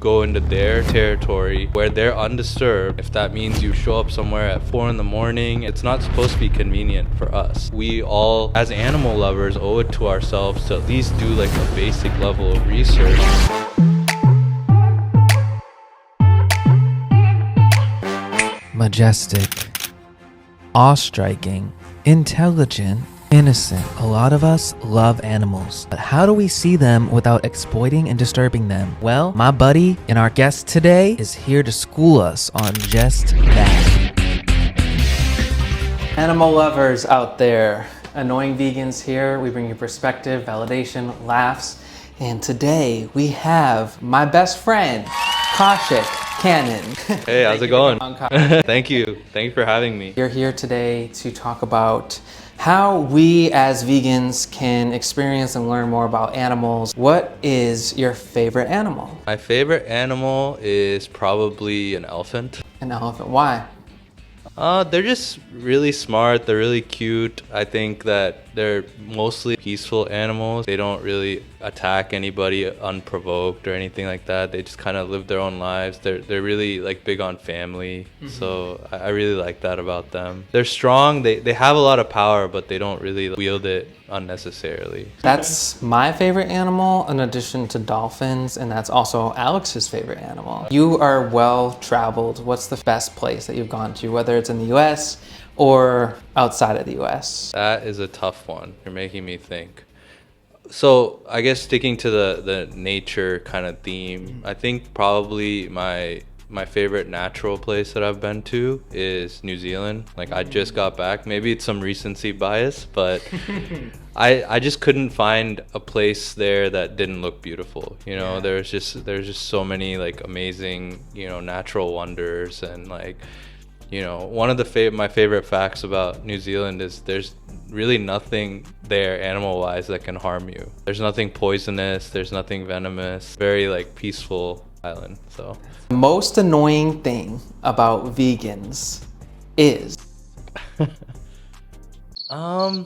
go into their territory where they're undisturbed. If that means you show up somewhere at 4 in the morning, it's not supposed to be convenient for us. We all, as animal lovers, owe it to ourselves to at least do like a basic level of research. Majestic, awe-striking, intelligent, innocent. A lot of us love animals, but how do we see them without exploiting and disturbing them? Well, my buddy and our guest today is here to school us on just that. Animal lovers out there, annoying vegans here. We bring you perspective, validation, laughs, and today we have my best friend, Kaushik Kannan. Hey, how's it going? Thank you for having me. You're here today to talk about how we as vegans can experience and learn more about animals. What is your favorite animal? My favorite animal is probably an elephant. An elephant. Why? They're just really smart. They're really cute. I think that they're mostly peaceful animals. They don't really attack anybody unprovoked or anything like that. They just kind of live their own lives. They're really like big on family. So I really like that about them. They're strong. They have a lot of power, but they don't really wield it unnecessarily. That's my favorite animal in addition to dolphins, and that's also Alex's favorite animal. You are well traveled. What's the best place that you've gone to, whether it's in the US or outside of the US? That is a tough one. You're making me think. So I guess sticking to the nature kind of theme, I think probably my favorite natural place that I've been to is New Zealand. Like I just got back. Maybe it's some recency bias, but I just couldn't find a place there that didn't look beautiful. You know, there's just so many like amazing, you know, natural wonders. And like, you know, one of my favorite facts about New Zealand is there's really nothing there animal wise that can harm you. There's nothing poisonous, there's nothing venomous. Very like peaceful island. So most annoying thing about vegans is I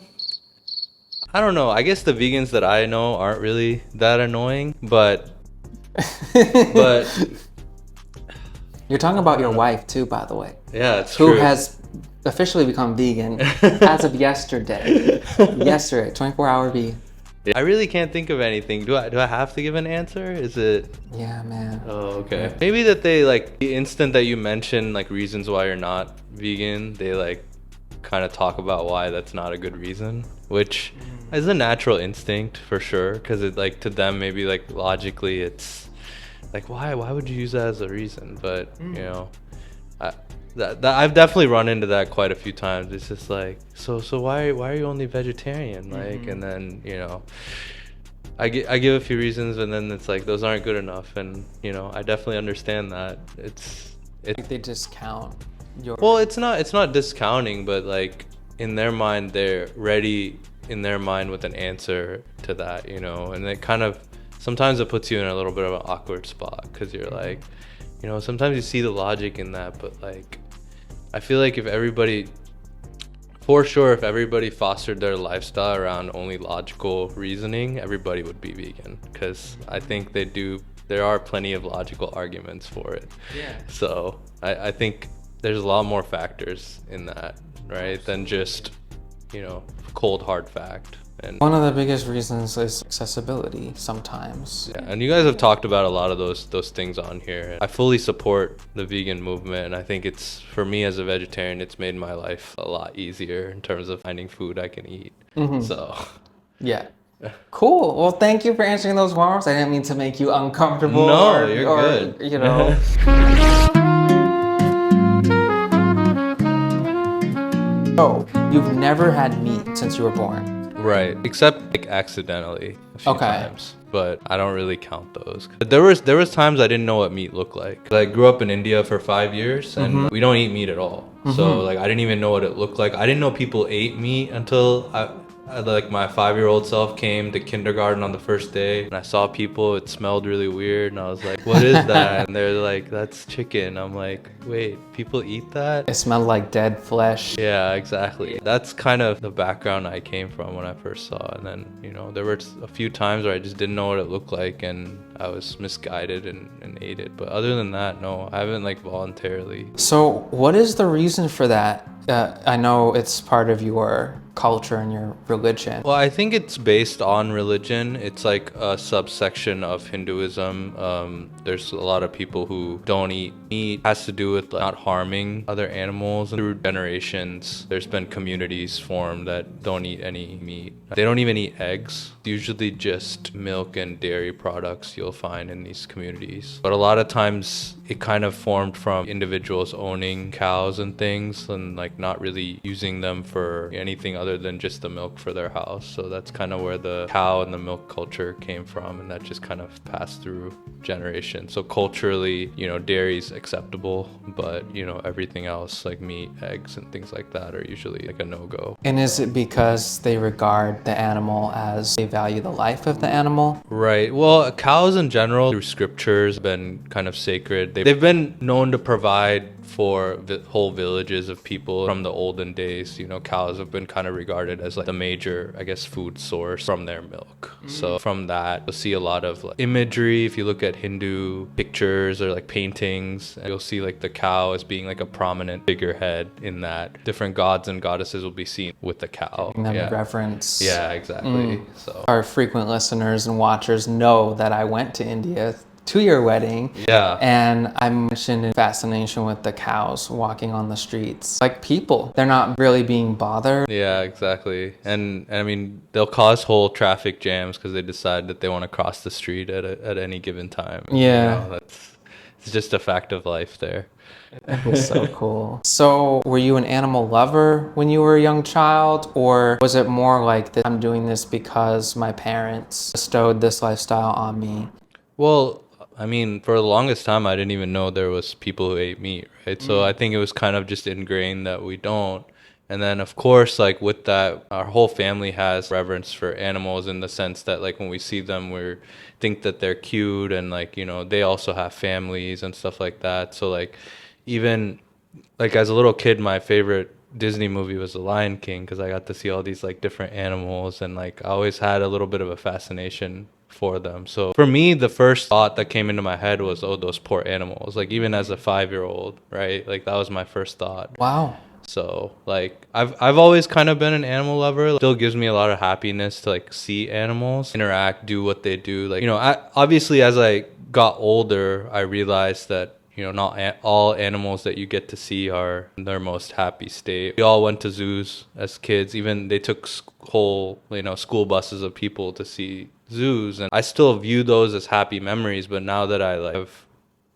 don't know. I guess the vegans that I know aren't really that annoying, but you're talking about your wife too, by the way. Yeah, it's true. Who has officially become vegan as of yesterday. 24-hour vegan. I really can't think of anything. Do I have to give an answer? Is it? Yeah, man. Oh, okay. Yeah. Maybe that they like the instant that you mention like reasons why you're not vegan, they like kind of talk about why that's not a good reason, which is a natural instinct for sure. Because it like to them maybe like logically it's like why would you use that as a reason? But you know, that I've definitely run into that quite a few times. It's just like so why are you only vegetarian? Like and then you know I give a few reasons and then it's like those aren't good enough. And you know I definitely understand that it's like they discount your well it's not discounting, but like in their mind they're ready in their mind with an answer to that, you know. And it kind of sometimes it puts you in a little bit of an awkward spot because you're like, you know, sometimes you see the logic in that, but like I feel like if everybody fostered their lifestyle around only logical reasoning, everybody would be vegan, because I think there are plenty of logical arguments for it. Yeah. So I think there's a lot more factors in that, right, than just, you know, cold hard fact. And one of the biggest reasons is accessibility sometimes. Yeah, and you guys have talked about a lot of those things on here. I fully support the vegan movement, and I think it's, for me as a vegetarian, it's made my life a lot easier in terms of finding food I can eat. So yeah. Cool. Well, thank you for answering those forms. I didn't mean to make you uncomfortable. No, you're good. You know. So, you've never had meat since you were born? Right, except like accidentally a few times, but I don't really count those. There was times I didn't know what meat looked like. I grew up in India for 5 years and we don't eat meat at all. So like I didn't even know what it looked like. I didn't know people ate meat until Like my 5-year-old self came to kindergarten on the first day and I saw people, it smelled really weird and I was like, what is that? And they're like, that's chicken. I'm like, wait, people eat that? It smelled like dead flesh. Yeah, exactly. That's kind of the background I came from when I first saw it. And then, there were a few times where I just didn't know what it looked like and I was misguided and ate it. But other than that, no, I haven't like voluntarily. So what is the reason for that? I know it's part of your culture and your religion. Well, I think it's based on religion. It's like a subsection of Hinduism. There's a lot of people who don't eat meat. It has to do with not harming other animals. Through generations, there's been communities formed that don't eat any meat. They don't even eat eggs. Usually just milk and dairy products you'll find in these communities. But a lot of times it kind of formed from individuals owning cows and things and like not really using them for anything other than just the milk for their house. So that's kind of where the cow and the milk culture came from, and that just kind of passed through generations. So culturally, dairy's acceptable, but everything else like meat, eggs, and things like that are usually like a no-go. And is it because they regard the animal as they value the life of the animal? Right. Well, cows in general, through scriptures, have been kind of sacred. They've been known to provide for whole villages of people from the olden days. Cows have been kind of regarded as like the major, I guess, food source from their milk. So from that, you'll see a lot of like imagery. If you look at Hindu pictures or like paintings, you'll see like the cow as being like a prominent figurehead in that. Different gods and goddesses will be seen with the cow. Giving them reverence. Yeah, exactly. So our frequent listeners and watchers know that I went to India to your wedding. Yeah. And I mentioned a fascination with the cows walking on the streets. Like people, they're not really being bothered. Yeah, exactly. And I mean, they'll cause whole traffic jams because they decide that they want to cross the street at any given time. Yeah. It's just a fact of life there. That was so cool. So were you an animal lover when you were a young child, or was it more like that I'm doing this because my parents bestowed this lifestyle on me? Well, I mean, for the longest time, I didn't even know there was people who ate meat, right? So I think it was kind of just ingrained that we don't. And then, of course, like with that, our whole family has reverence for animals in the sense that like when we see them, we think that they're cute and like, they also have families and stuff like that. So like even like as a little kid, my favorite Disney movie was The Lion King because I got to see all these like different animals and like I always had a little bit of a fascination for them. So for me, the first thought that came into my head was, oh, those poor animals. Like even as a 5-year-old, right? Like that was my first thought. Wow. So like I've always kind of been an animal lover. It still gives me a lot of happiness to like see animals interact, do what they do. Like, obviously as I got older, I realized that not all animals that you get to see are in their most happy state. We all went to zoos as kids. Even they took whole, school buses of people to see zoos. And I still view those as happy memories. But now that I have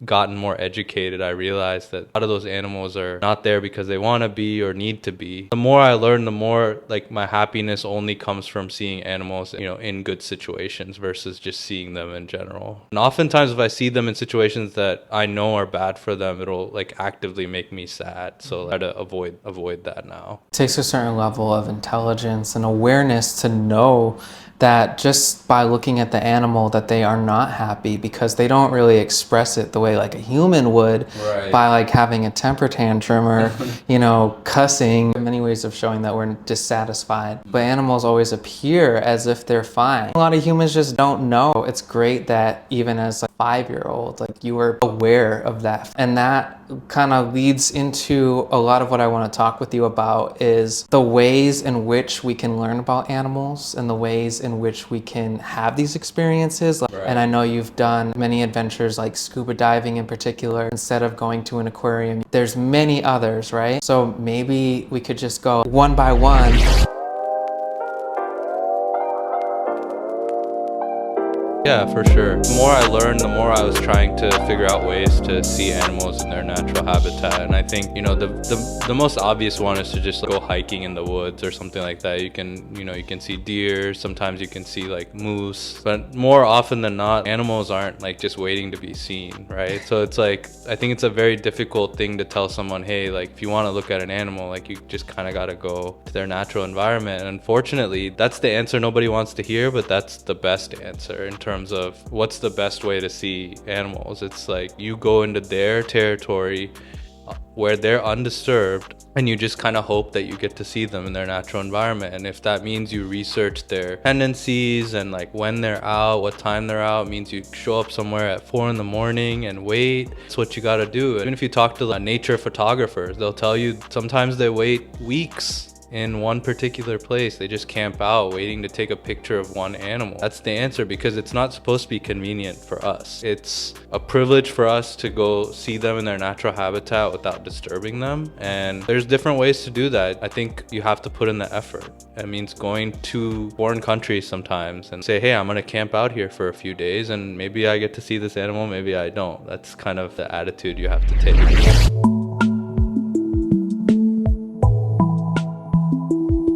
gotten more educated, I realized that a lot of those animals are not there because they want to be or need to be. The more I learn, the more like my happiness only comes from seeing animals, in good situations versus just seeing them in general. And oftentimes if I see them in situations that I know are bad for them, it'll like actively make me sad. So I try to avoid that now. It takes a certain level of intelligence and awareness to know that just by looking at the animal that they are not happy because they don't really express it the way like a human would, right, by like having a temper tantrum or cussing. Many ways of showing that we're dissatisfied, but animals always appear as if they're fine. A lot of humans just don't know. It's great that even as a 5-year-old, like you were aware of that, and that kind of leads into a lot of what I want to talk with you about is the ways in which we can learn about animals and the ways in which we can have these experiences. Right. And I know you've done many adventures like scuba diving in particular, instead of going to an aquarium. There's many others, right? So maybe we could just go one by one. Yeah, for sure. The more I learned, the more I was trying to figure out ways to see animals in their natural habitat. And I think, the most obvious one is to just go hiking in the woods or something like that. You can see deer, sometimes you can see like moose, but more often than not, animals aren't like just waiting to be seen, right? So it's like, I think it's a very difficult thing to tell someone, hey, like if you want to look at an animal, like you just kind of got to go to their natural environment. And unfortunately, that's the answer nobody wants to hear, but that's the best answer in terms of what's the best way to see animals. It's like you go into their territory where they're undisturbed, and you just kind of hope that you get to see them in their natural environment. And if that means you research their tendencies and like when they're out, what time they're out, means you show up somewhere at 4 in the morning and wait. It's what you got to do. Even if you talk to nature photographers, they'll tell you sometimes they wait weeks in one particular place. They just camp out waiting to take a picture of one animal. That's the answer, because it's not supposed to be convenient for us. It's a privilege for us to go see them in their natural habitat without disturbing them. And there's different ways to do that. I think you have to put in the effort. It means going to foreign countries sometimes and say, hey, I'm gonna camp out here for a few days and maybe I get to see this animal, maybe I don't. That's kind of the attitude you have to take.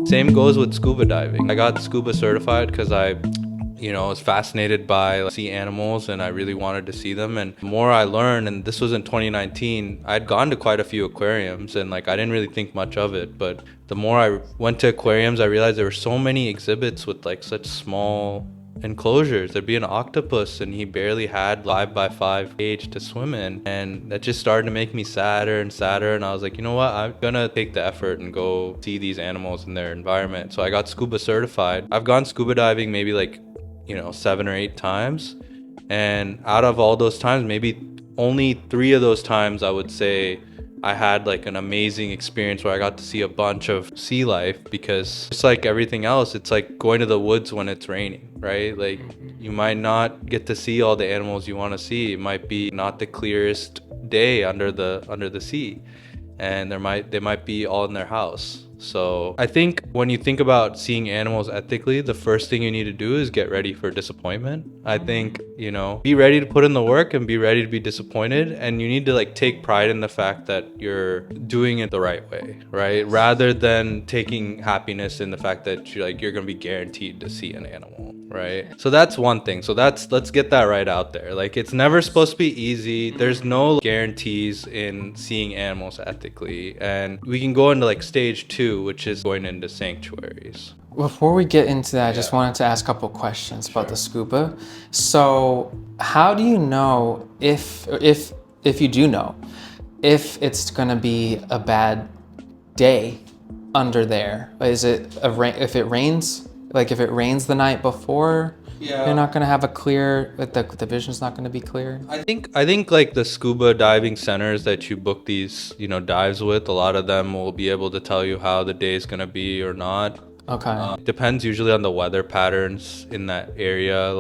Same goes with scuba diving. I got scuba certified because I was fascinated by sea animals and I really wanted to see them. And the more I learned, and this was in 2019, I'd gone to quite a few aquariums and I didn't really think much of it. But the more I went to aquariums, I realized there were so many exhibits with such small enclosures. There'd be an octopus and he barely had 5x5 cage to swim in, and that just started to make me sadder and sadder. And I was like, you know what, I'm gonna take the effort and go see these animals in their environment. So I got scuba certified. I've gone scuba diving maybe 7 or 8 times, and out of all those times, maybe only 3 of those times I would say I had an amazing experience where I got to see a bunch of sea life. Because just like everything else, it's like going to the woods when it's raining, right? You might not get to see all the animals you want to see. It might be not the clearest day under the sea, and they might be all in their house. So I think when you think about seeing animals ethically, the first thing you need to do is get ready for disappointment. I think, be ready to put in the work and be ready to be disappointed. And you need to take pride in the fact that you're doing it the right way, right? Rather than taking happiness in the fact that you're going to be guaranteed to see an animal, right? So that's one thing. So let's get that right out there. It's never supposed to be easy. There's no guarantees in seeing animals ethically. And we can go into stage 2, which is going into sanctuaries. Before we get into that, I just wanted to ask a couple questions about the scuba. So how do you know if you do know if it's gonna be a bad day under there? Is it if it rains? If it rains the night before, you're not gonna have a clear, the vision's not gonna be clear? I think the scuba diving centers that you book these, dives with, a lot of them will be able to tell you how the day is gonna be or not. Okay. Depends usually on the weather patterns in that area,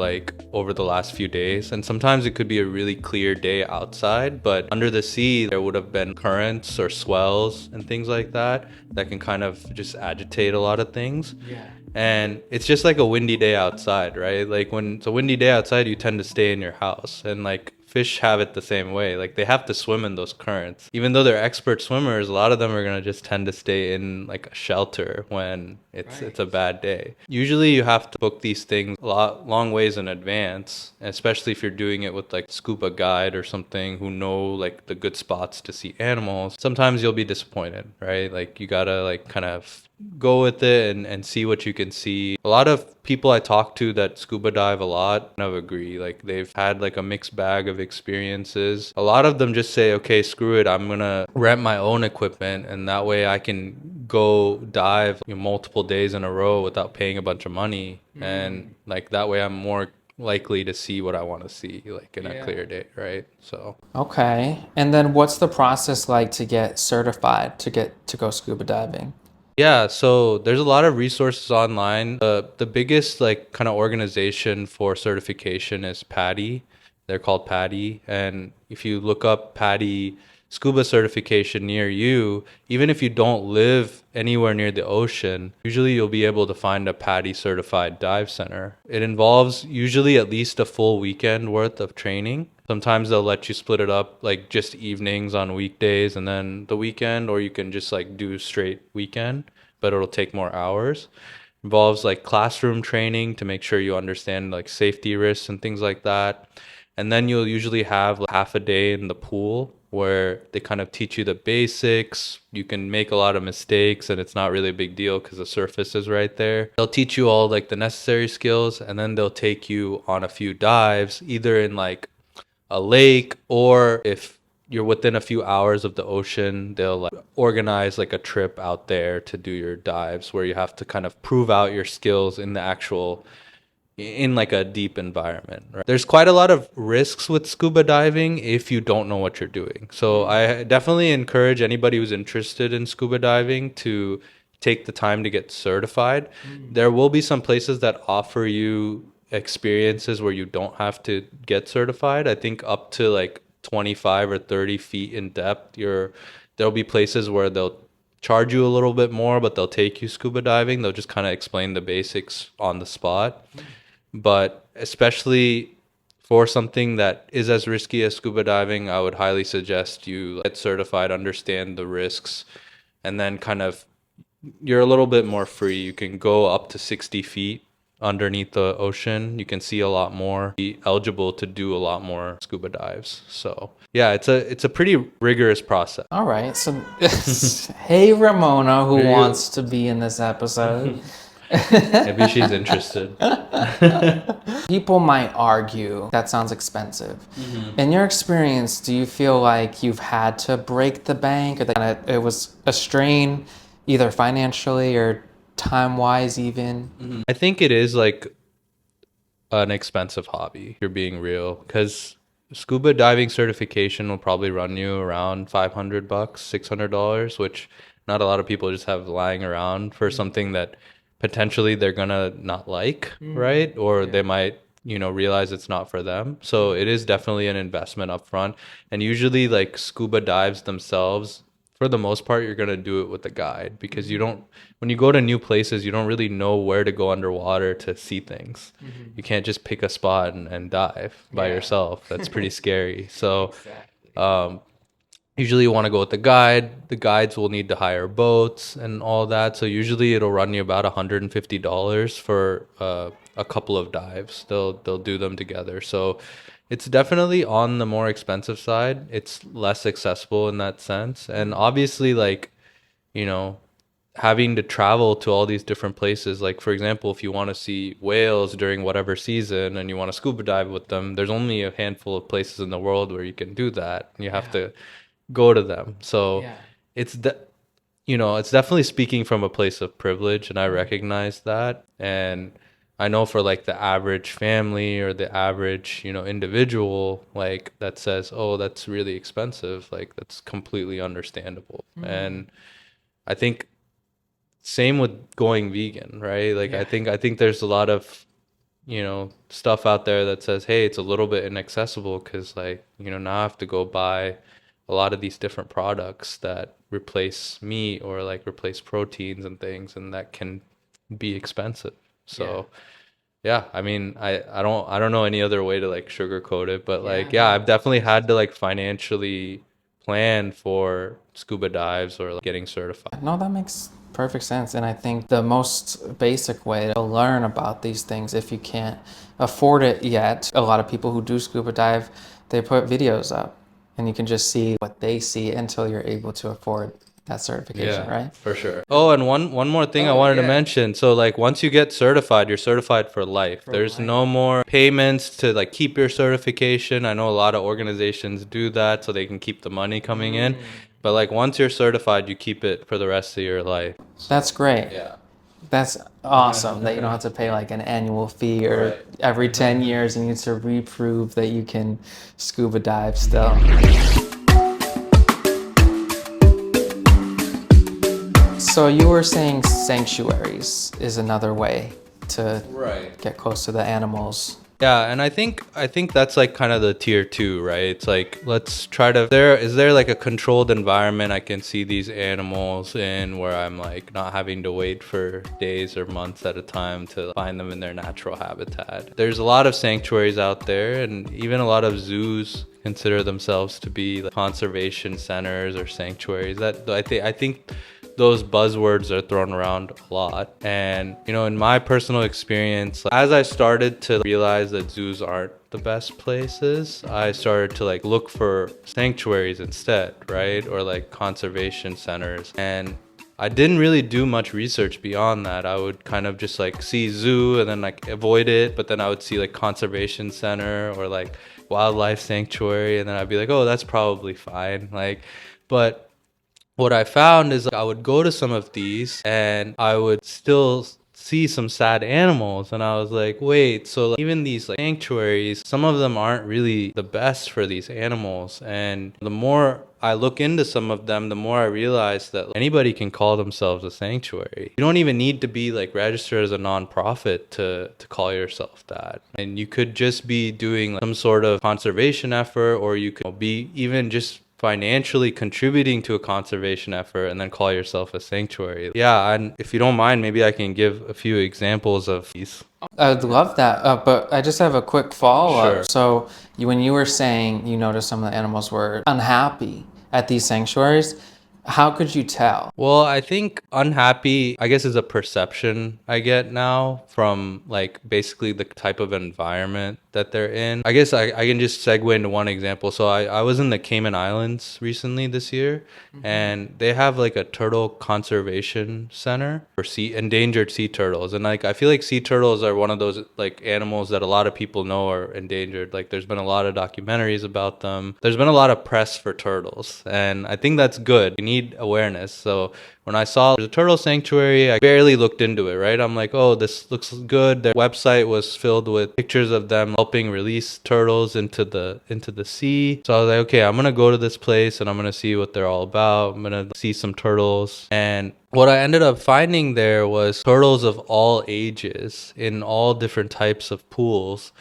over the last few days. And sometimes it could be a really clear day outside, but under the sea, there would have been currents or swells and things like that can kind of just agitate a lot of things. Yeah. And it's just like a windy day outside, right? When it's a windy day outside, you tend to stay in your house. And fish have it the same way. They have to swim in those currents. Even though they're expert swimmers, a lot of them are going to just tend to stay in a shelter when it's a bad day. Usually you have to book these things long ways in advance, especially if you're doing it with scuba guide or something who know the good spots to see animals. Sometimes you'll be disappointed, right? You gotta kind of go with it and see what you can see. A lot of people I talk to that scuba dive a lot kind of agree. They've had a mixed bag of experiences. A lot of them just say, okay, screw it, I'm gonna rent my own equipment, and that way I can go dive multiple days in a row without paying a bunch of money. And that way I'm more likely to see what I want to see in a clear day, right? So Okay. And then what's the process like to get certified to go scuba diving? yeah, so there's a lot of resources online. The biggest kind of organization for certification is PADI. They're called PADI, and if you look up PADI scuba certification near you, even if you don't live anywhere near the ocean, usually you'll be able to find a PADI certified dive center. It involves usually at least a full weekend worth of training. Sometimes they'll let you split it up, like just evenings on weekdays and then the weekend, or you can just like do straight weekend, but it'll take more hours. Involves like classroom training to make sure you understand like safety risks and things like that. And then you'll usually have like half a day in the pool where they kind of teach you the basics. You can make a lot of mistakes and it's not really a big deal because the surface is right there. They'll teach you all like the necessary skills, and then they'll take you on a few dives, either in like a lake, or if you're within a few hours of the ocean, they'll like organize like a trip out there to do your dives where you have to kind of prove out your skills in the actual in like a deep environment, right? There's quite a lot of risks with scuba diving if you don't know what you're doing. So I definitely encourage anybody who's interested in scuba diving to take the time to get certified. There will be some places that offer you experiences where you don't have to get certified. I think up to like 25 or 30 feet in depth, there'll be places where they'll charge you a little bit more, but they'll take you scuba diving. They'll just kind of explain the basics on the spot. But especially for something that is as risky as scuba diving, I would highly suggest you get certified, understand the risks, and then kind of you're a little bit more free. You can go up to 60 feet underneath the ocean. You can see a lot more, be eligible to do a lot more scuba dives. So yeah, it's a pretty rigorous process. All right. So, hey, Ramona, who wants to be in this episode. Maybe she's interested. People might argue that sounds expensive. In your experience, do you feel like you've had to break the bank, or that it was a strain, either financially or time-wise even? I think it is like an expensive hobby, if you're being real, because scuba diving certification will probably run you around $500, $600, which not a lot of people just have lying around for something that potentially they're gonna not like, right? Or they might, realize it's not for them. So it is definitely an investment up front. And usually like scuba dives themselves, for the most part, you're gonna do it with a guide, because when you go to new places, you don't really know where to go underwater to see things. You can't just pick a spot and dive by yourself. That's pretty scary. So usually you want to go with the guide. The guides will need to hire boats and all that. So usually it'll run you about $150 for a couple of dives. They'll do them together. So it's definitely on the more expensive side. It's less accessible in that sense. And obviously, like, having to travel to all these different places. Like, for example, if you want to see whales during whatever season and you want to scuba dive with them, there's only a handful of places in the world where you can do that. You have to go to them. So it's definitely speaking from a place of privilege, and I recognize that. And I know for like the average family or the average, individual, like that says, oh, that's really expensive. Like that's completely understandable. And I think same with going vegan, right? Like I think there's a lot of, stuff out there that says, hey, it's a little bit inaccessible because like, now I have to go buy a lot of these different products that replace meat or like replace proteins and things, and that can be expensive. So I mean, I don't know any other way to like sugarcoat it, but like I've definitely had to like financially plan for scuba dives or like getting certified. No, that makes perfect sense. And I think the most basic way to learn about these things, if you can't afford it yet, a lot of people who do scuba dive, they put videos up and you can just see what they see until you're able to afford that certification, right? For sure. Oh, and one more thing I wanted to mention. So like once you get certified, you're certified for life. There's no more payments to like keep your certification. I know a lot of organizations do that so they can keep the money coming in. But like once you're certified, you keep it for the rest of your life. That's great. Yeah. That's awesome that you don't have to pay like an annual fee or every 10 years you need to reprove that you can scuba dive still. So you were saying sanctuaries is another way to get close to the animals. Yeah, and I think that's like kind of the tier 2, right? It's like, let's try to is there like a controlled environment I can see these animals in, where I'm like not having to wait for days or months at a time to find them in their natural habitat. There's a lot of sanctuaries out there, and even a lot of zoos consider themselves to be like conservation centers or sanctuaries. That I think those buzzwords are thrown around a lot. And, in my personal experience, as I started to realize that zoos aren't the best places, I started to like look for sanctuaries instead, right? Or like conservation centers. And I didn't really do much research beyond that. I would kind of just like see zoo and then like avoid it, but then I would see like conservation center or like wildlife sanctuary, and then I'd be like, oh, that's probably fine. But what I found is, like, I would go to some of these and I would still see some sad animals, and I was like, wait, so like, even these like sanctuaries, some of them aren't really the best for these animals. And the more I look into some of them, the more I realize that anybody can call themselves a sanctuary. You don't even need to be like registered as a nonprofit to call yourself that. And you could just be doing like some sort of conservation effort, or you could be even just financially contributing to a conservation effort and then call yourself a sanctuary. Yeah, and if you don't mind, maybe I can give a few examples of these. I'd love that, but I just have a quick follow-up. Sure. So when you were saying you noticed some of the animals were unhappy at these sanctuaries, how could you tell? Well, I think unhappy, I guess, is a perception I get now from like basically the type of environment that they're in. I guess I can just segue into one example. So I was in the Cayman Islands recently this year, and they have like a turtle conservation center for endangered sea turtles. And like I feel like sea turtles are one of those like animals that a lot of people know are endangered. Like there's been a lot of documentaries about them. There's been a lot of press for turtles, and I think that's good. We need awareness. So when I saw there's a turtle sanctuary, I barely looked into it, right? I'm like, oh, this looks good. Their website was filled with pictures of them helping release turtles into the sea. So I was like, okay, I'm gonna go to this place and I'm gonna see what they're all about. I'm gonna see some turtles. And what I ended up finding there was turtles of all ages in all different types of pools.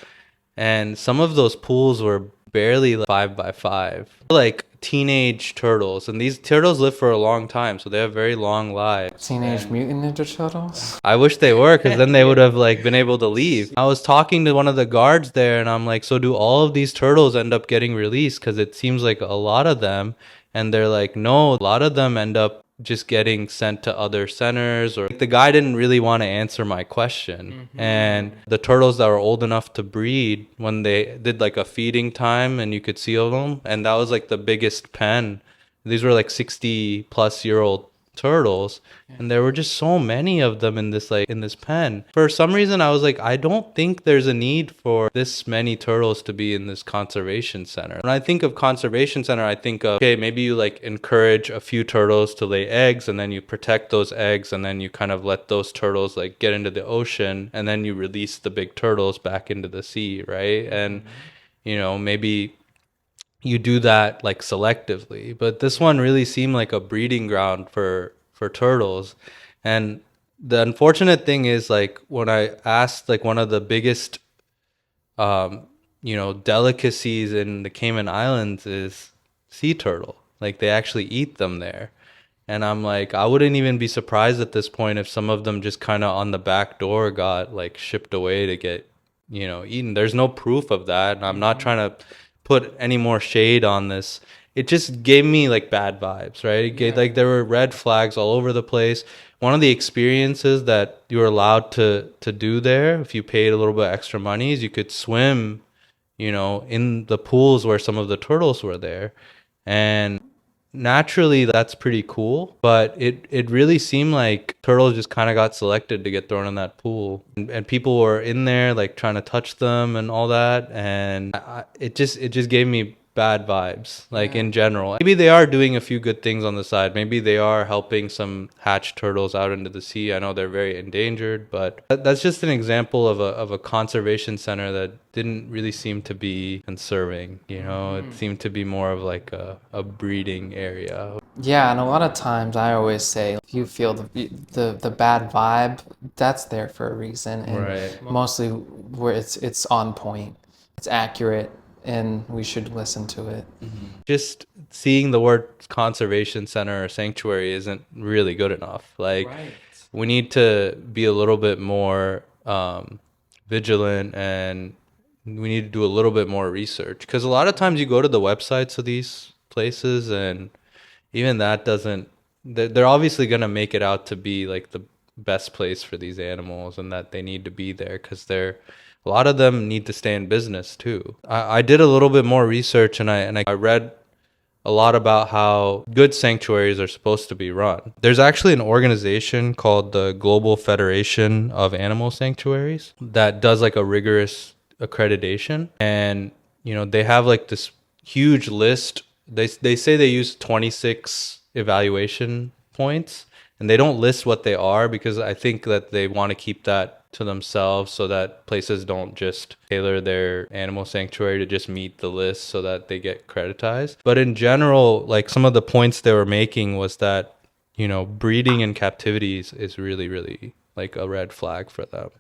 And some of those pools were barely like 5x5, like teenage turtles. And these turtles live for a long time, so they have very long lives. Teenage Mutant Ninja Turtles? I wish they were, because then they would have like been able to leave. I was talking to one of the guards there, and I'm like, so do all of these turtles end up getting released? Because it seems like a lot of them. And they're like, no, a lot of them end up just getting sent to other centers, or the guy didn't really want to answer my question. And the turtles that were old enough to breed, when they did like a feeding time and you could see them, and that was like the biggest pen, these were like 60-plus-year-old turtles, and there were just so many of them in this pen. For some reason I was like, I don't think there's a need for this many turtles to be in this conservation center. When I think of conservation center, I think of, okay, maybe you like encourage a few turtles to lay eggs, and then you protect those eggs, and then you kind of let those turtles like get into the ocean, and then you release the big turtles back into the sea, right? And maybe you do that like selectively, but this one really seemed like a breeding ground for turtles. And the unfortunate thing is, like, when I asked, like, one of the biggest delicacies in the Cayman Islands is sea turtle. Like, they actually eat them there. And I'm like, I wouldn't even be surprised at this point if some of them just kind of on the back door got like shipped away to get eaten. There's no proof of that, and I'm not trying to put any more shade on this. It just gave me like bad vibes, right? It gave, like, there were red flags all over the place. One of the experiences that you were allowed to do there, if you paid a little bit extra money, is you could swim in the pools where some of the turtles were there. And naturally that's pretty cool, but it really seemed like turtles just kind of got selected to get thrown in that pool, and people were in there like trying to touch them and all that. And it just gave me bad vibes, like, in general. Maybe they are doing a few good things on the side. Maybe they are helping some hatched turtles out into the sea. I know they're very endangered, but that's just an example of a conservation center that didn't really seem to be conserving. It seemed to be more of like a breeding area. Yeah, and a lot of times I always say if you feel the bad vibe, that's there for a reason, and Right. mostly where it's on point, it's accurate, and we should listen to it. Just seeing the word conservation center or sanctuary isn't really good enough. Like, we need to be a little bit more vigilant, and we need to do a little bit more research, because a lot of times you go to the websites of these places, and even that doesn't, they're obviously going to make it out to be like the best place for these animals, and that they need to be there because they're, a lot of them need to stay in business too. I did a little bit more research, and I read a lot about how good sanctuaries are supposed to be run. There's actually an organization called the Global Federation of Animal Sanctuaries that does like a rigorous accreditation, and they have like this huge list. They say they use 26 evaluation points, and they don't list what they are because I think that they want to keep that to themselves so that places don't just tailor their animal sanctuary to just meet the list so that they get creditized. But in general, like, some of the points they were making was that, breeding in captivity is really, really like a red flag for them.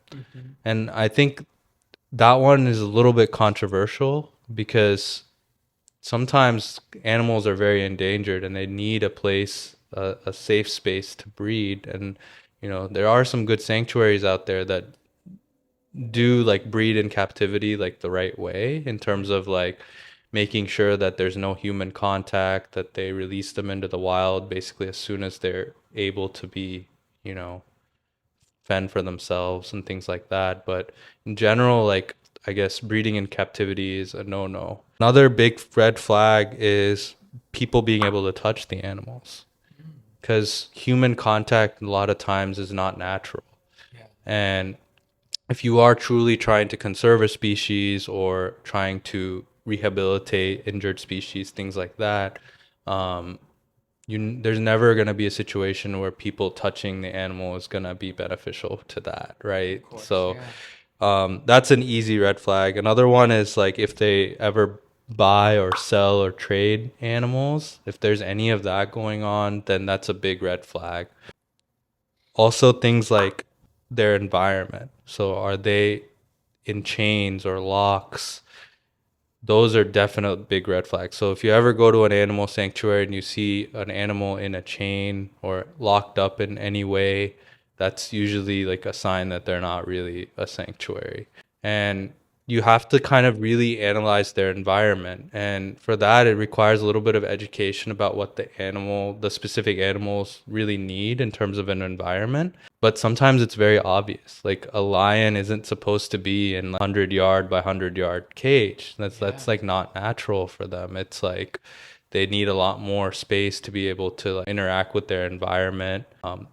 And I think that one is a little bit controversial because sometimes animals are very endangered and they need a place, a safe space to breed. And there are some good sanctuaries out there that do like breed in captivity like the right way, in terms of like making sure that there's no human contact, that they release them into the wild basically as soon as they're able to be, you know fend for themselves and things like that. But in general, like, I guess breeding in captivity is a no-no. Another big red flag is people being able to touch the animals, because human contact a lot of times is not natural. And if you are truly trying to conserve a species or trying to rehabilitate injured species, things like that, um, there's never going to be a situation where people touching the animal is going to be beneficial to that, right? So that's an easy red flag. Another one is like if they ever buy or sell or trade animals, if there's any of that going on, then that's a big red flag. Also, things like their environment. So are they in chains or locks? Those are definite big red flags. So if you ever go to an animal sanctuary and you see an animal in a chain or locked up in any way, that's usually like a sign that they're not really a sanctuary. And you have to kind of really analyze their environment. And for that, it requires a little bit of education about what the specific animals really need in terms of an environment. But sometimes it's very obvious. Like, a lion isn't supposed to be in 100-yard by 100-yard cage. That's like not natural for them. It's like they need a lot more space to be able to like interact with their environment.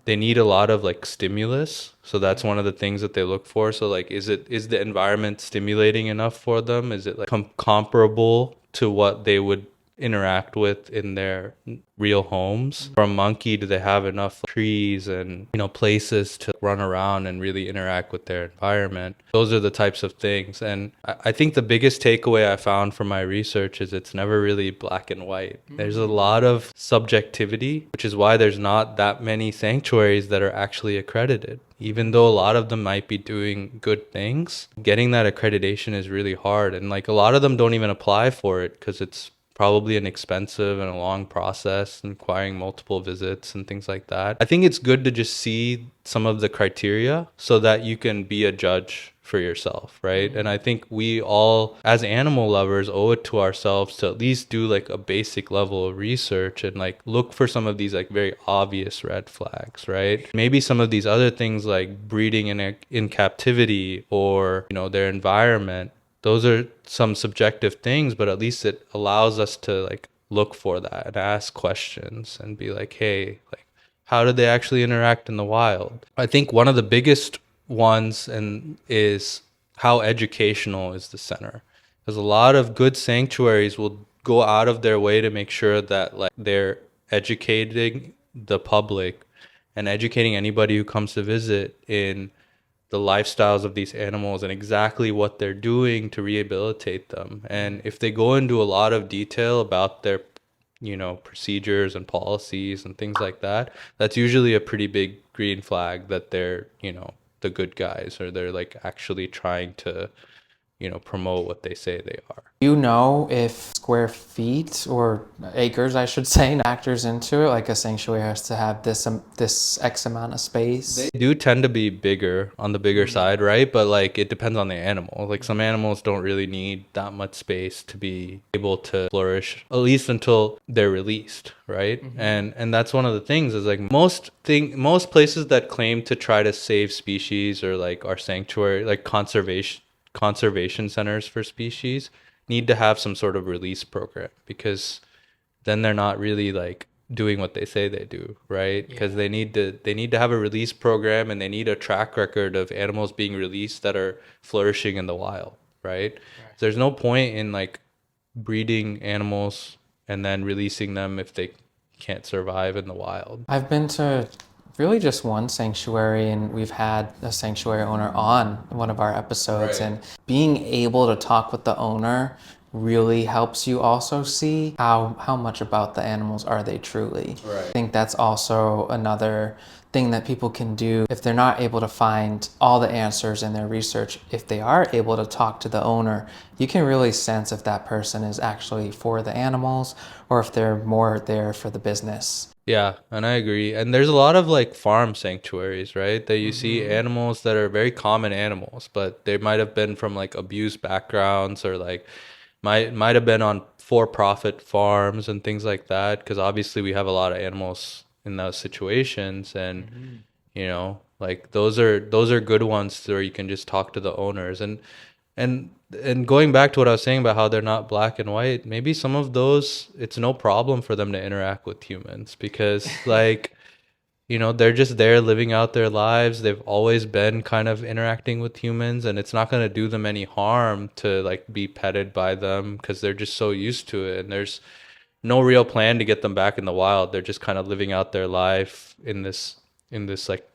They need a lot of like stimulus. So that's one of the things that they look for. So like, is the environment stimulating enough for them? Is it like comparable to what they would interact with in their real homes? For a monkey, do they have enough trees and places to run around and really interact with their environment? Those are the types of things. And I think the biggest takeaway I found from my research is it's never really black and white. There's a lot of subjectivity, which is why there's not that many sanctuaries that are actually accredited. Even though a lot of them might be doing good things, getting that accreditation is really hard. And like, a lot of them don't even apply for it because it's probably an expensive and a long process requiring multiple visits and things like that. I think it's good to just see some of the criteria so that you can be a judge for yourself, right? And I think we all, as animal lovers, owe it to ourselves to at least do like a basic level of research and like look for some of these like very obvious red flags, right? Maybe some of these other things like breeding in captivity or their environment, those are some subjective things, but at least it allows us to like look for that and ask questions and be like, hey, like, how do they actually interact in the wild? I think one of the biggest ones is how educational is the center. Because a lot of good sanctuaries will go out of their way to make sure that like they're educating the public and educating anybody who comes to visit in the lifestyles of these animals and exactly what they're doing to rehabilitate them. And if they go into a lot of detail about procedures and policies and things like that, that's usually a pretty big green flag that they're, the good guys, or they're like actually trying to, promote what they say they are. Do you know if square feet or acres, I should say, factors into it? Like a sanctuary has to have this X amount of space. They do tend to be bigger, on the bigger side, right? But like it depends on the animal. Like some animals don't really need that much space to be able to flourish, at least until they're released, right? And that's one of the things is like most places that claim to try to save species, or like our sanctuary, like conservation centers for species, need to have some sort of release program, because then they're not really like doing what they say they do, right? Because they need to have a release program, and they need a track record of animals being released that are flourishing in the wild, right? There's no point in like breeding animals and then releasing them if they can't survive in the wild. I've been to really just one sanctuary, and we've had a sanctuary owner on one of our episodes, and being able to talk with the owner really helps you also see how much about the animals are they truly. I think that's also another thing that people can do if they're not able to find all the answers in their research. If they are able to talk to the owner, you can really sense if that person is actually for the animals or if they're more there for the business. Yeah, and I agree. And there's a lot of like farm sanctuaries, right? That you see animals that are very common animals, but they might have been from like abused backgrounds, or like might have been on for-profit farms and things like that, because obviously we have a lot of animals in those situations, and like those are good ones where you can just talk to the owners. And going back to what I was saying about how they're not black and white, maybe some of those, it's no problem for them to interact with humans, because like they're just there living out their lives. They've always been kind of interacting with humans, and it's not going to do them any harm to like be petted by them, because they're just so used to it, and there's no real plan to get them back in the wild. They're just kind of living out their life in this like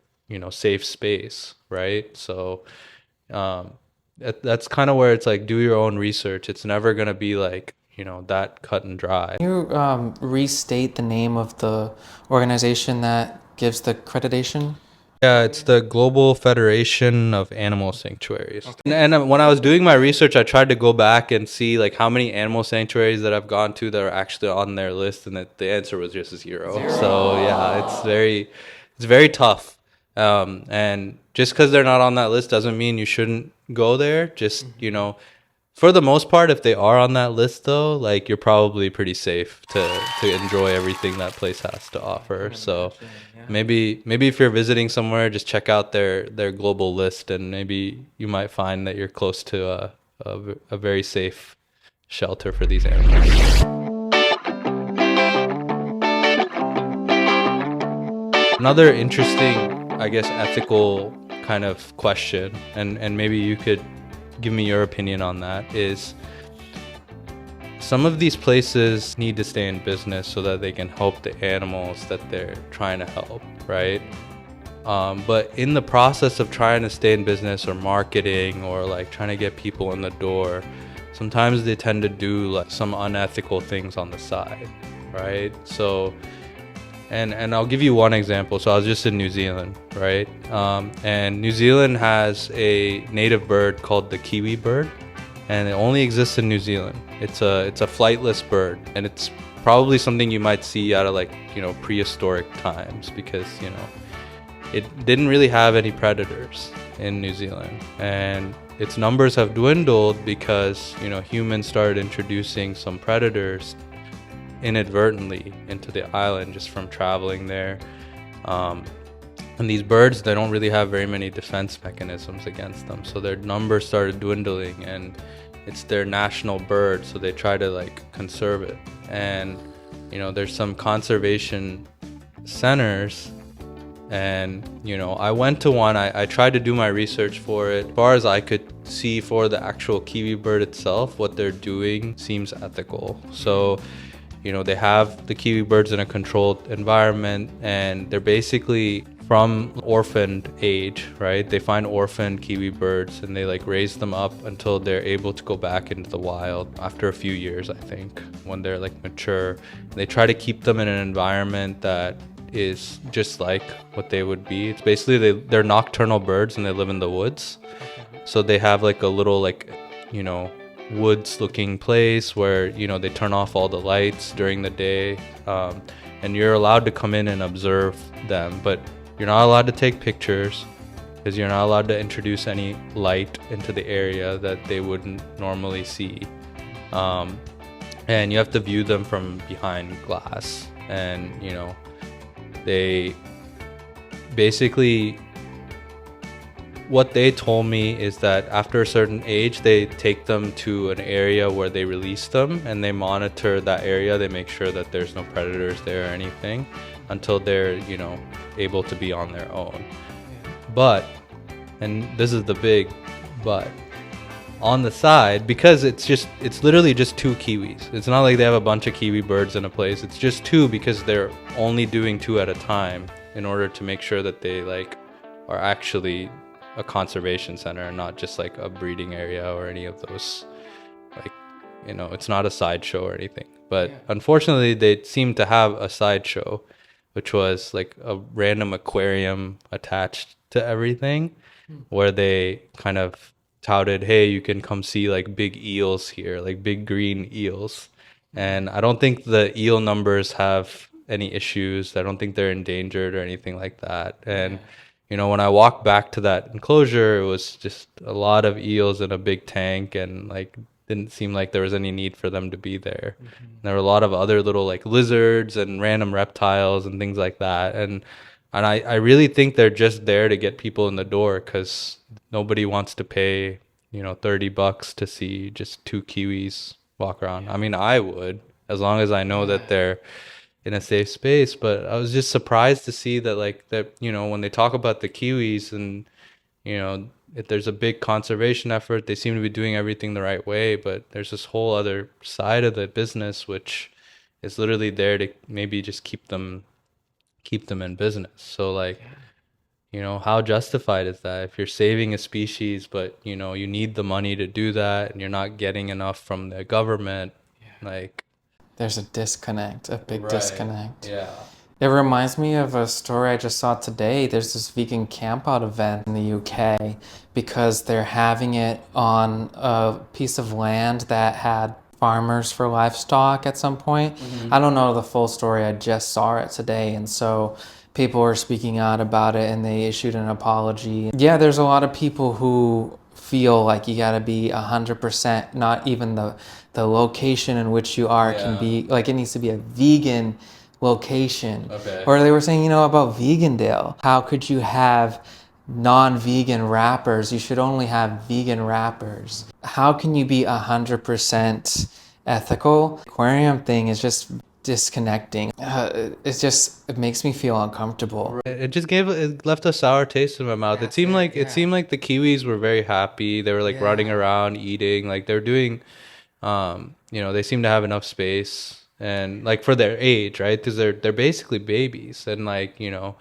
safe space, right? So that's kind of where it's like, do your own research. It's never going to be like that cut and dry. Can you restate the name of the organization that gives the accreditation? Yeah, it's the Global Federation of Animal Sanctuaries. Okay. And when I was doing my research, I tried to go back and see like how many animal sanctuaries that I've gone to that are actually on their list, and the answer was just zero. So yeah, it's very tough. And just because they're not on that list doesn't mean you shouldn't go there. Just for the most part, if they are on that list though, like you're probably pretty safe to enjoy everything that place has to offer. So maybe if you're visiting somewhere, just check out their global list, and maybe you might find that you're close to a very safe shelter for these animals. Another interesting, I guess, ethical kind of question, and maybe you could give me your opinion on that, is some of these places need to stay in business so that they can help the animals that they're trying to help, right? But in the process of trying to stay in business, or marketing, or like trying to get people in the door, sometimes they tend to do like some unethical things on the side, right? So and I'll give you one example. So I was just in New Zealand, right? And New Zealand has a native bird called the kiwi bird, and it only exists in New Zealand. It's a flightless bird, and it's probably something you might see out of like prehistoric times, because it didn't really have any predators in New Zealand, and its numbers have dwindled because humans started introducing some predators inadvertently into the island just from traveling there. And these birds, they don't really have very many defense mechanisms against them, so their numbers started dwindling, and it's their national bird, so they try to like conserve it. And there's some conservation centers, and I went to one. I tried to do my research for it. As far as I could see for the actual kiwi bird itself, what they're doing seems ethical. So they have the kiwi birds in a controlled environment, and they're basically from orphaned age, right? They find orphaned kiwi birds and they like raise them up until they're able to go back into the wild after a few years, I think, when they're like mature. They try to keep them in an environment that is just like what they would be. It's basically they're nocturnal birds and they live in the woods. So they have like a little like, you know, woods looking place where, you know, they turn off all the lights during the day. And you're allowed to come in and observe them, but you're not allowed to take pictures because you're not allowed to introduce any light into the area that they wouldn't normally see. And you have to view them from behind glass. And, you know, they basically, what they told me is that after a certain age, they take them to an area where they release them and they monitor that area. They make sure that there's no predators there or anything until they're, you know, able to be on their own. But, and this is the big but, on the side, because it's literally just 2 kiwis. It's not like they have a bunch of kiwi birds in a place. It's just 2 because they're only doing 2 at a time in order to make sure that they like are actually a conservation center and not just like a breeding area or any of those, like, you know, it's not a sideshow or anything. But unfortunately they seem to have a sideshow, which was like a random aquarium attached to everything, where they kind of touted, hey, you can come see like big eels here, like big green eels. And I don't think the eel numbers have any issues. I don't think they're endangered or anything like that. And you know, when I walked back to that enclosure, it was just a lot of eels in a big tank, and like didn't seem like there was any need for them to be there. There were a lot of other little like lizards and random reptiles and things like that. And I really think they're just there to get people in the door, because nobody wants to pay, you know, $30 to see just 2 kiwis walk around. I mean, I would, as long as I know that they're in a safe space. But I was just surprised to see that, like, that, you know, when they talk about the kiwis and, you know, if there's a big conservation effort, they seem to be doing everything the right way, but there's this whole other side of the business which is literally there to maybe just keep them in business. So like, you know, how justified is that if you're saving a species, but, you know, you need the money to do that and you're not getting enough from the government? Like, There's a disconnect, a big disconnect. Yeah. It reminds me of a story I just saw today. There's this vegan campout event in the UK because they're having it on a piece of land that had farmers for livestock at some point. I don't know the full story. I just saw it today. And so people were speaking out about it and they issued an apology. Yeah, there's a lot of people who feel like you got to be 100%, not even the location in which you are can be, like, it needs to be a vegan location. Okay. Or they were saying, you know, about Vegandale. How could you have non-vegan wrappers? You should only have vegan wrappers. How can you be 100% ethical? Aquarium thing is just disconnecting. It makes me feel uncomfortable. It left a sour taste in my mouth. It seemed like the kiwis were very happy. They were like running around, eating, like they're doing, you know, they seem to have enough space and like for their age, right? Because they're basically babies, and like, you know,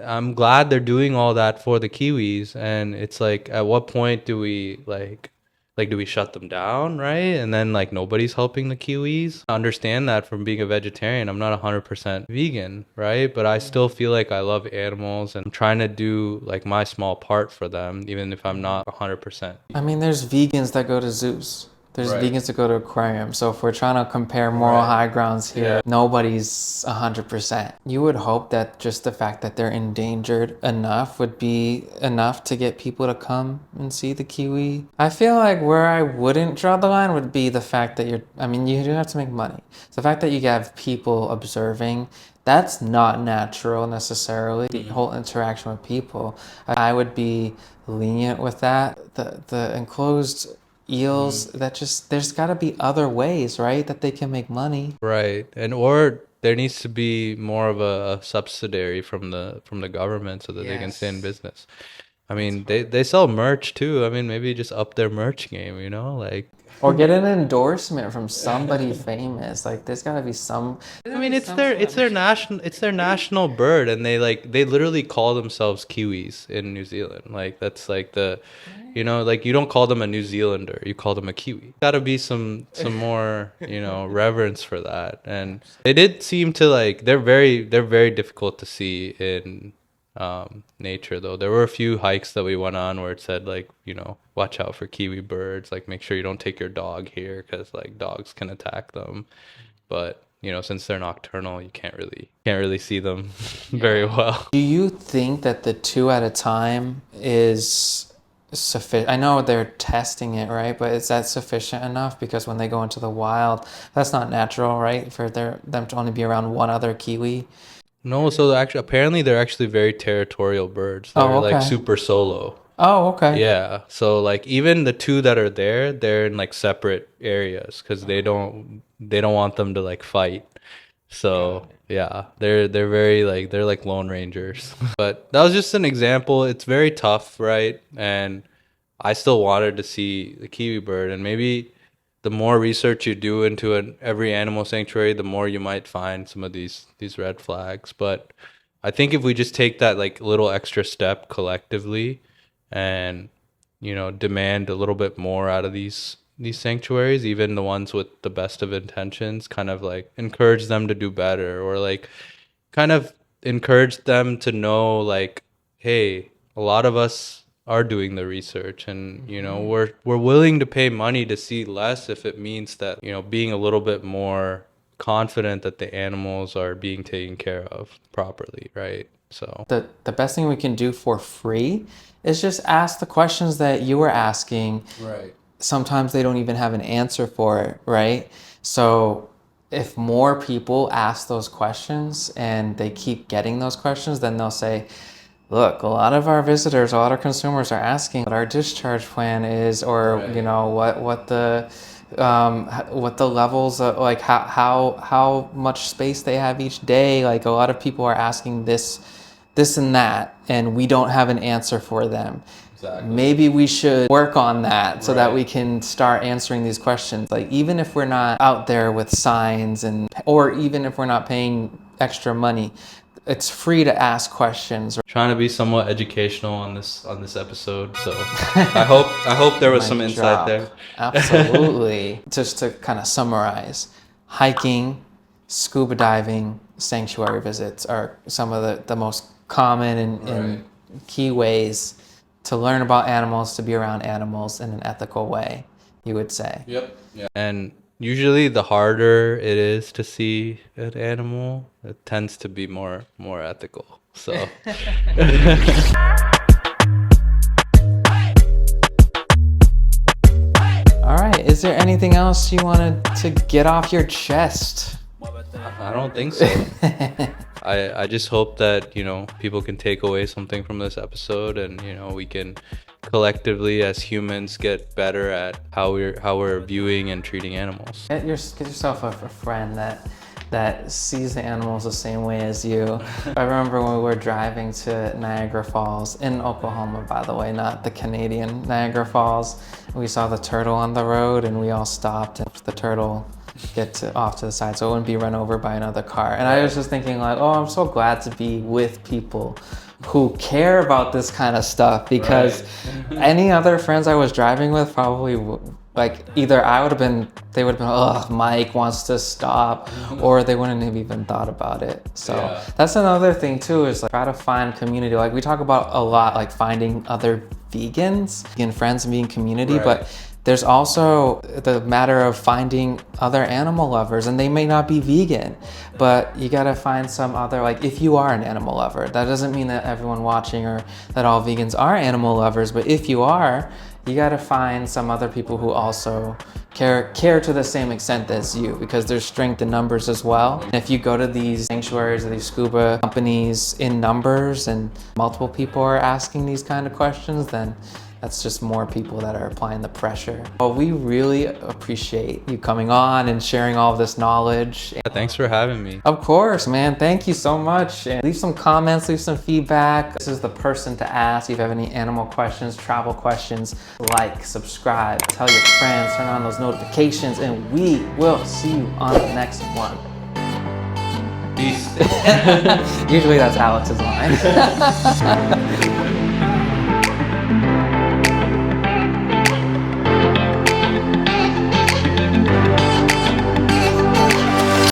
I'm glad they're doing all that for the kiwis. And it's like, at what point do we like do we shut them down, right? And then like nobody's helping the kiwis. I understand that from being a vegetarian. I'm not 100% vegan, right? But I still feel like I love animals and I'm trying to do like my small part for them, even if I'm not 100%. I mean, there's vegans that go to zoos. There's vegans that go to aquariums. So if we're trying to compare moral high grounds here, nobody's 100%. You would hope that just the fact that they're endangered enough would be enough to get people to come and see the kiwi. I feel like where I wouldn't draw the line would be the fact that you do have to make money. So the fact that you have people observing, that's not natural necessarily. The whole interaction with people, I would be lenient with that. The enclosed eels, there's got to be other ways, right, that they can make money, right? And or there needs to be more of a subsidiary from the government so that they can stay in business. I mean, they sell merch too. I mean, maybe just up their merch game, like. Or get an endorsement from somebody famous. Like there's gotta be some. I mean, it's their national bird, and they literally call themselves Kiwis in New Zealand. Like that's like like you don't call them a New Zealander, you call them a Kiwi. Gotta be some more reverence for that. And they did seem to like they're very difficult to see in nature though. There were a few hikes that we went on where it said like watch out for kiwi birds, like make sure you don't take your dog here because like dogs can attack them. But since they're nocturnal, you can't really see them very well. Do you think that the 2 at a time is sufficient? I know they're testing it, right? But is that sufficient enough? Because when they go into the wild, that's not natural, right? For them to only be around one other kiwi. No, so apparently they're actually very territorial birds. They're like super solo. Oh, okay. Yeah. So like even the 2 that are there, they're in like separate areas because they don't want them to like fight. So yeah, they're very like they're like lone rangers. But that was just an example. It's very tough, right? And I still wanted to see the kiwi bird, and maybe the more research you do into every animal sanctuary, the more you might find some of these red flags. But I think if we just take that like little extra step collectively and demand a little bit more out of these sanctuaries, even the ones with the best of intentions, kind of like encourage them to do better, or like kind of encourage them to know like, hey, a lot of us are doing the research, and we're willing to pay money to see less if it means that being a little bit more confident that the animals are being taken care of properly, right? So the best thing we can do for free is just ask the questions that you were asking. Right. Sometimes they don't even have an answer for it, right? So if more people ask those questions and they keep getting those questions, then they'll say, look, a lot of our visitors, a lot of consumers are asking what our discharge plan is, or right. What the levels of, like how much space they have each day. Like a lot of people are asking this and that, and we don't have an answer for them. Exactly. Maybe we should work on that so that we can start answering these questions. Like even if we're not out there with signs or even if we're not paying extra money, it's free to ask questions. Trying to be somewhat educational on this episode, so I hope there was some insight there. Absolutely. Just to kind of summarize, hiking, scuba diving, sanctuary visits are some of the most common and key ways to learn about animals, to be around animals in an ethical way, you would say. Yep. Yeah. And usually the harder it is to see an animal, it tends to be more ethical. So all right, is there anything else you wanted to get off your chest? I don't think so. I just hope that people can take away something from this episode, and we can collectively as humans get better at how we're viewing and treating animals. Get yourself a friend that sees the animals the same way as you. I remember when we were driving to Niagara Falls, in Oklahoma, by the way, not the Canadian Niagara Falls. We saw the turtle on the road, and we all stopped, and the turtle off to the side so it wouldn't be run over by another car. And I was just thinking like, oh, I'm so glad to be with people who care about this kind of stuff, because any other friends I was driving with probably like either they would have been, oh, Mike wants to stop, or they wouldn't have even thought about it. So that's another thing too, is like try to find community. Like we talk about a lot, like finding other vegans, vegan friends and vegan community, but there's also the matter of finding other animal lovers, and they may not be vegan, but you gotta find some other, like if you are an animal lover, that doesn't mean that everyone watching or that all vegans are animal lovers, but if you are, you gotta find some other people who also care to the same extent as you, because there's strength in numbers as well. And if you go to these sanctuaries or these scuba companies in numbers and multiple people are asking these kind of questions, then That's just more people that are applying the pressure. Well, we really appreciate you coming on and sharing all of this knowledge. Thanks for having me. Of course, man. Thank you so much. And leave some comments, leave some feedback. This is the person to ask if you have any animal questions, travel questions. Like, subscribe, tell your friends, turn on those notifications, and we will see you on the next one. Peace. Usually that's Alex's line.